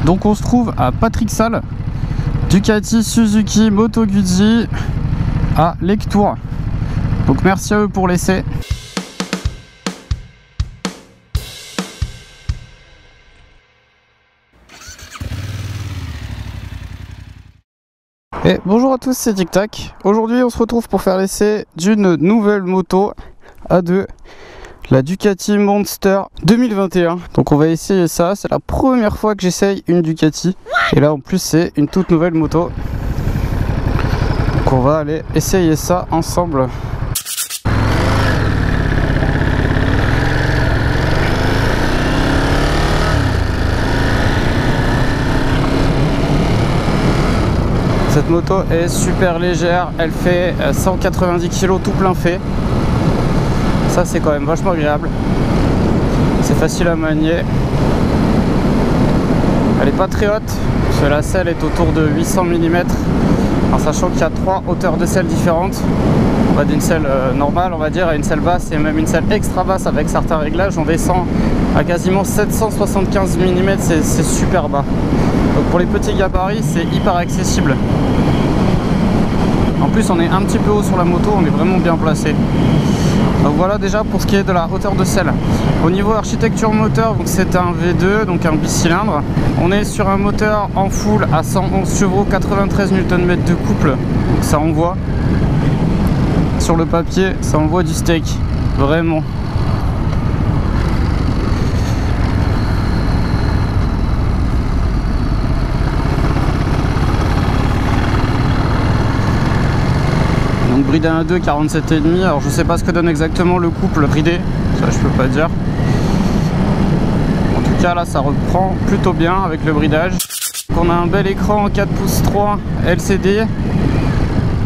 Donc on se trouve à Patrick Salle, Ducati, Suzuki, Moto Guzzi à Lectoure. Donc merci à eux pour l'essai. Et bonjour à tous, c'est Tic Tac. Aujourd'hui on se retrouve pour faire l'essai d'une nouvelle moto A2, la Ducati Monster 2021. Donc on va essayer ça, c'est la première fois que j'essaye une Ducati. Et là en plus c'est une toute nouvelle moto. Donc on va aller essayer ça ensemble. Cette moto est super légère, elle fait 190 kg tout plein fait. Ça c'est quand même vachement agréable. C'est facile à manier. Elle est pas très haute, parce que la selle est autour de 800 mm. En sachant qu'il y a 3 hauteurs de selle différentes. On va d'une selle normale on va dire à une selle basse et même une selle extra basse avec certains réglages. On descend à quasiment 775 mm, c'est super bas. Donc pour les petits gabarits c'est hyper accessible. En plus on est un petit peu haut sur la moto, on est vraiment bien placé. Donc voilà déjà pour ce qui est de la hauteur de selle. Au niveau architecture moteur, donc c'est un V2, donc un bicylindre. On est sur un moteur en full à 111 chevaux, 93 Nm de couple. Donc ça envoie. Sur le papier, ça envoie du steak. Vraiment. Donc bridé 1.2, 47,5. Alors je sais pas ce que donne exactement le couple bridé, ça je peux pas dire. En tout cas là ça reprend plutôt bien avec le bridage. Donc, on a un bel écran 4 pouces 3 LCD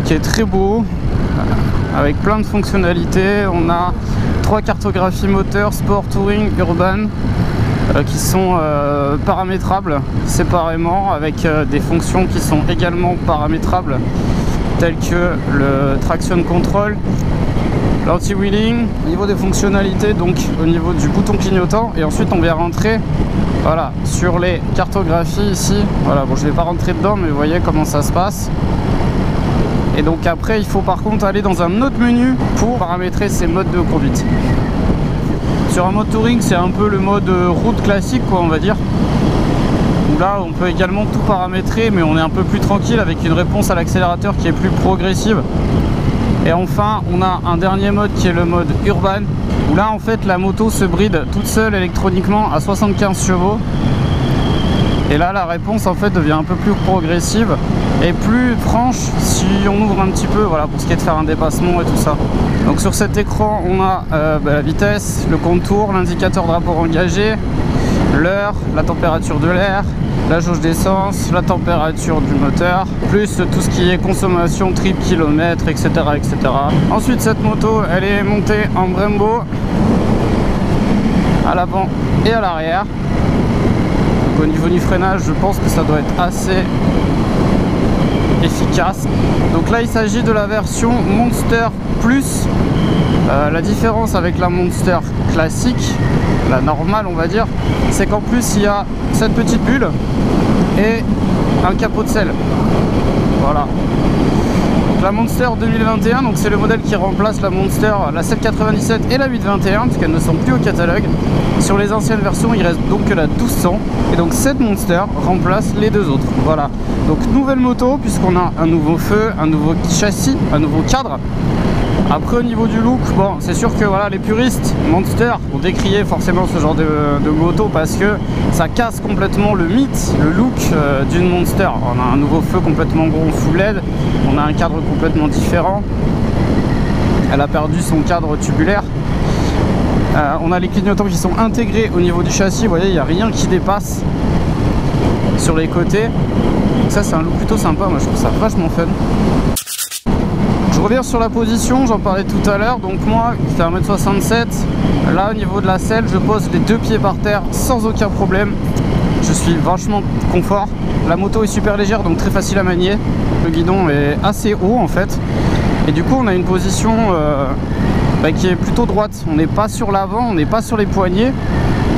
qui est très beau avec plein de fonctionnalités. On a 3 cartographies moteur, sport, touring, urban qui sont paramétrables séparément avec des fonctions qui sont également paramétrables, tels que le traction control, l'anti-wheeling. Au niveau des fonctionnalités, donc au niveau du bouton clignotant, et ensuite on vient rentrer voilà, sur les cartographies ici. Voilà, bon je vais pas rentrer dedans mais vous voyez comment ça se passe. Et donc après il faut par contre aller dans un autre menu pour paramétrer ces modes de conduite. Sur un mode touring c'est un peu le mode route classique quoi on va dire. Là on peut également tout paramétrer mais on est un peu plus tranquille avec une réponse à l'accélérateur qui est plus progressive. Et enfin on a un dernier mode qui est le mode urban où là en fait la moto se bride toute seule électroniquement à 75 chevaux. Et là la réponse en fait devient un peu plus progressive et plus franche si on ouvre un petit peu, voilà, pour ce qui est de faire un dépassement et tout ça. Donc sur cet écran on a la vitesse, le contour, l'indicateur de rapport engagé, l'heure, la température de l'air, la jauge d'essence, la température du moteur, plus tout ce qui est consommation, trip, kilomètres, etc., etc. Ensuite cette moto elle est montée en Brembo à l'avant et à l'arrière. Au niveau du freinage je pense que ça doit être assez efficace. Donc là il s'agit de la version Monster Plus. La différence avec la Monster classique, la normale on va dire, c'est qu'en plus il y a cette petite bulle et un capot de selle. Voilà. Donc la Monster 2021, donc c'est le modèle qui remplace la Monster, la 797 et la 821 puisqu'elles ne sont plus au catalogue. Sur les anciennes versions il reste donc que la 1200 et donc cette Monster remplace les deux autres. Voilà. Donc nouvelle moto puisqu'on a un nouveau feu, un nouveau châssis, un nouveau cadre. Après au niveau du look, bon c'est sûr que voilà les puristes Monster ont décrié forcément ce genre de moto parce que ça casse complètement le mythe, le look d'une Monster. On a un nouveau feu complètement gros full LED, on a un cadre complètement différent, elle a perdu son cadre tubulaire. On a les clignotants qui sont intégrés au niveau du châssis, vous voyez il n'y a rien qui dépasse sur les côtés. Donc ça c'est un look plutôt sympa, moi je trouve ça vachement fun. Je reviens sur la position, j'en parlais tout à l'heure. Donc moi qui fais 1m67, là au niveau de la selle je pose les deux pieds par terre sans aucun problème. Je suis vachement confort. La moto est super légère donc très facile à manier. Le guidon est assez haut en fait. Et du coup on a une position qui est plutôt droite. On n'est pas sur l'avant, on n'est pas sur les poignets.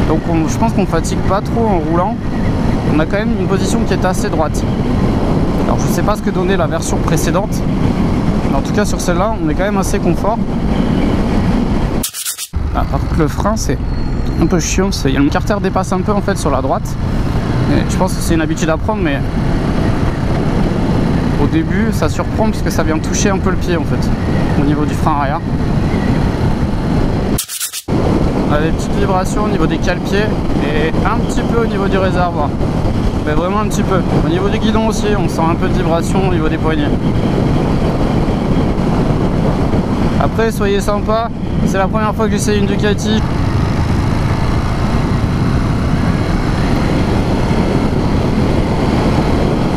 Donc je pense qu'on fatigue pas trop en roulant. on a quand même une position qui est assez droite. Alors je sais pas ce que donnait la version précédente, mais en tout cas sur celle-là on est quand même assez confort. Ah, par contre le frein c'est un peu chiant, le carter dépasse un peu en fait sur la droite. Et je pense que c'est une habitude à prendre, mais au début ça surprend puisque ça vient toucher un peu le pied en fait au niveau du frein arrière. On a des petites vibrations au niveau des cale-pieds et un petit peu au niveau du réservoir, mais vraiment un petit peu. Au niveau du guidon aussi on sent un peu de vibration au niveau des poignets. Après soyez sympa, c'est la première fois que j'essaye une Ducati.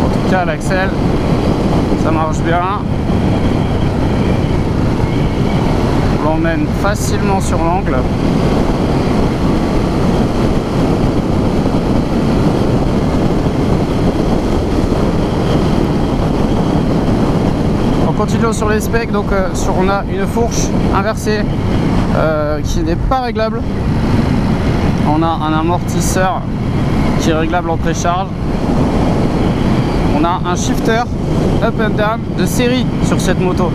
En tout cas l'axel ça marche bien. On l'emmène facilement sur l'angle. On continue sur les specs, donc on a une fourche inversée qui n'est pas réglable. On a un amortisseur qui est réglable en précharge. On a un shifter up and down de série sur cette moto.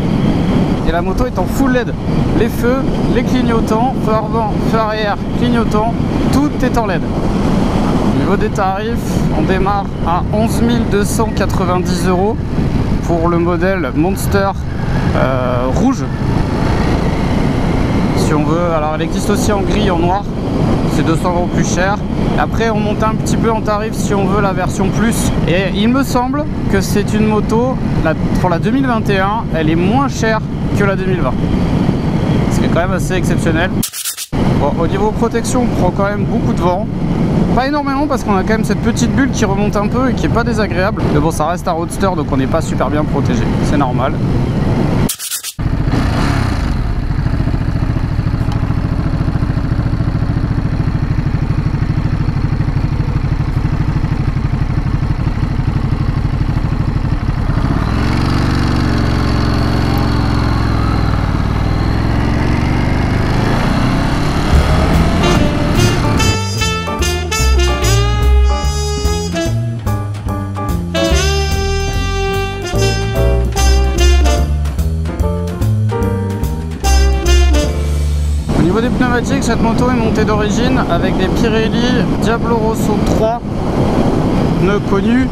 Et la moto est en full LED. Les feux, les clignotants, feu avant, feu arrière, clignotant, tout est en LED. Au niveau des tarifs, on démarre à 11 290 € pour le modèle Monster rouge. Si on veut, alors elle existe aussi en gris et en noir, c'est 200 € plus cher. Après on monte un petit peu en tarif si on veut la version plus. Et il me semble que c'est une moto, pour la 2021, elle est moins chère que la 2020. Ce qui est quand même assez exceptionnel. Bon, au niveau protection, on prend quand même beaucoup de vent. Pas énormément parce qu'on a quand même cette petite bulle qui remonte un peu et qui est pas désagréable. Mais bon, ça reste un roadster donc on n'est pas super bien protégé. C'est normal. Au niveau des pneumatiques, cette moto est montée d'origine avec des Pirelli Diablo Rosso 3, pneus connus,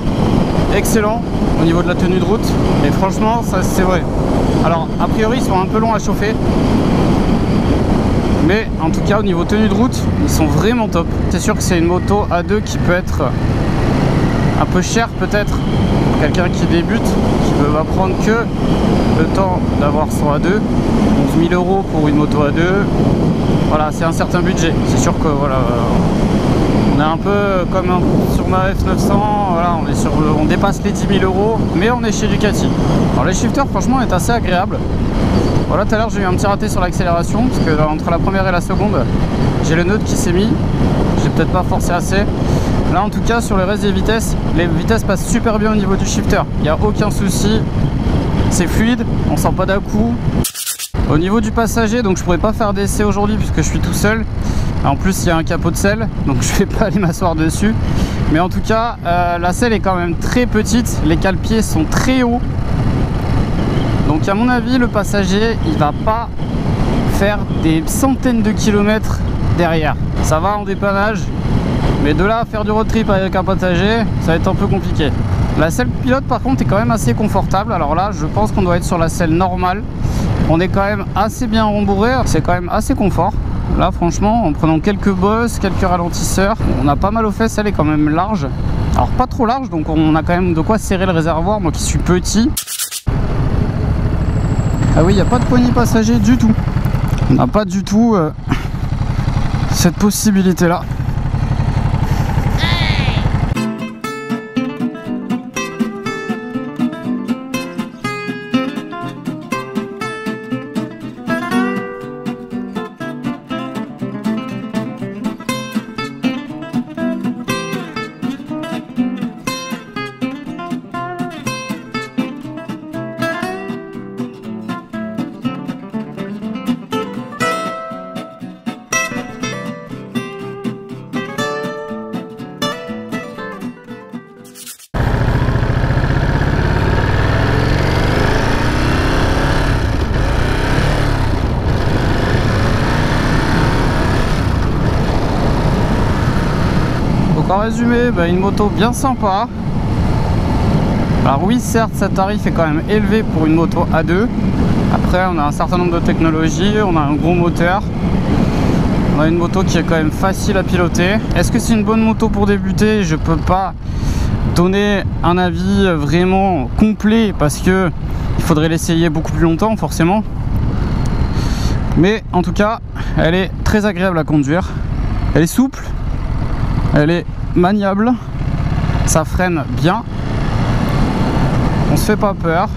excellents au niveau de la tenue de route. Et franchement, ça c'est vrai. Alors, a priori, ils sont un peu longs à chauffer. Mais en tout cas, au niveau tenue de route, ils sont vraiment top. C'est sûr que c'est une moto A2 qui peut être un peu chère peut-être pour quelqu'un qui débute, qui ne va prendre que le temps d'avoir son A2. 11 000 € pour une moto A2, voilà, c'est un certain budget. C'est sûr que voilà, on est un peu comme sur ma F900, voilà, on dépasse les 10 000 €, mais on est chez Ducati. Alors les shifters, franchement, est assez agréable. Voilà, tout à l'heure j'ai eu un petit raté sur l'accélération parce que entre la première et la seconde, j'ai le neutre qui s'est mis. J'ai peut-être pas forcé assez. Là, en tout cas, sur le reste des vitesses, les vitesses passent super bien au niveau du shifter. Il n'y a aucun souci, c'est fluide, on sent pas d'à-coup. Au niveau du passager, donc je pourrais pas faire d'essai aujourd'hui puisque je suis tout seul. En plus il y a un capot de selle, donc je vais pas aller m'asseoir dessus. Mais en tout cas la selle est quand même très petite, les cale-pieds sont très hauts. Donc à mon avis le passager il va pas faire des centaines de kilomètres derrière. Ça va en dépannage, mais de là à faire du road trip avec un passager, ça va être un peu compliqué. La selle pilote par contre est quand même assez confortable. Alors là je pense qu'on doit être sur la selle normale. On est quand même assez bien rembourré, c'est quand même assez confort. Là franchement, en prenant quelques bosses, quelques ralentisseurs, on a pas mal aux fesses, elle est quand même large. Alors pas trop large, donc on a quand même de quoi serrer le réservoir, moi qui suis petit. Ah oui, il n'y a pas de poignée passager du tout. On n'a pas du tout cette possibilité-là. En résumé, une moto bien sympa. Alors oui, certes, ce tarif est quand même élevé pour une moto A2. Après, on a un certain nombre de technologies, on a un gros moteur. On a une moto qui est quand même facile à piloter. Est-ce que c'est une bonne moto pour débuter? Je peux pas donner un avis vraiment complet parce que il faudrait l'essayer beaucoup plus longtemps forcément. Mais en tout cas, elle est très agréable à conduire. Elle est souple, elle est maniable, ça freine bien. On se fait pas peur.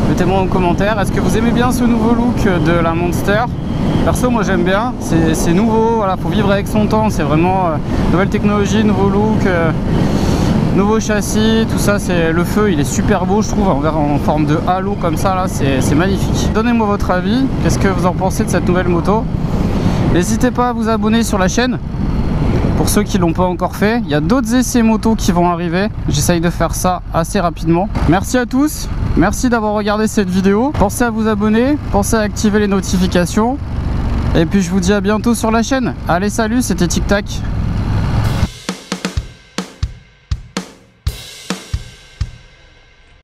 Mettez-moi en commentaire, est-ce que vous aimez bien ce nouveau look de la Monster? Perso, moi j'aime bien, c'est nouveau, voilà, faut vivre avec son temps, c'est vraiment nouvelle technologie, nouveau look, nouveau châssis, tout ça, c'est le feu, il est super beau je trouve, en forme de halo comme ça, là, c'est magnifique. Donnez-moi votre avis, qu'est-ce que vous en pensez de cette nouvelle moto? N'hésitez pas à vous abonner sur la chaîne. Pour ceux qui ne l'ont pas encore fait, il y a d'autres essais moto qui vont arriver. J'essaye de faire ça assez rapidement. Merci à tous, merci d'avoir regardé cette vidéo. Pensez à vous abonner, pensez à activer les notifications. Et puis je vous dis à bientôt sur la chaîne. Allez, salut, c'était Tic Tac.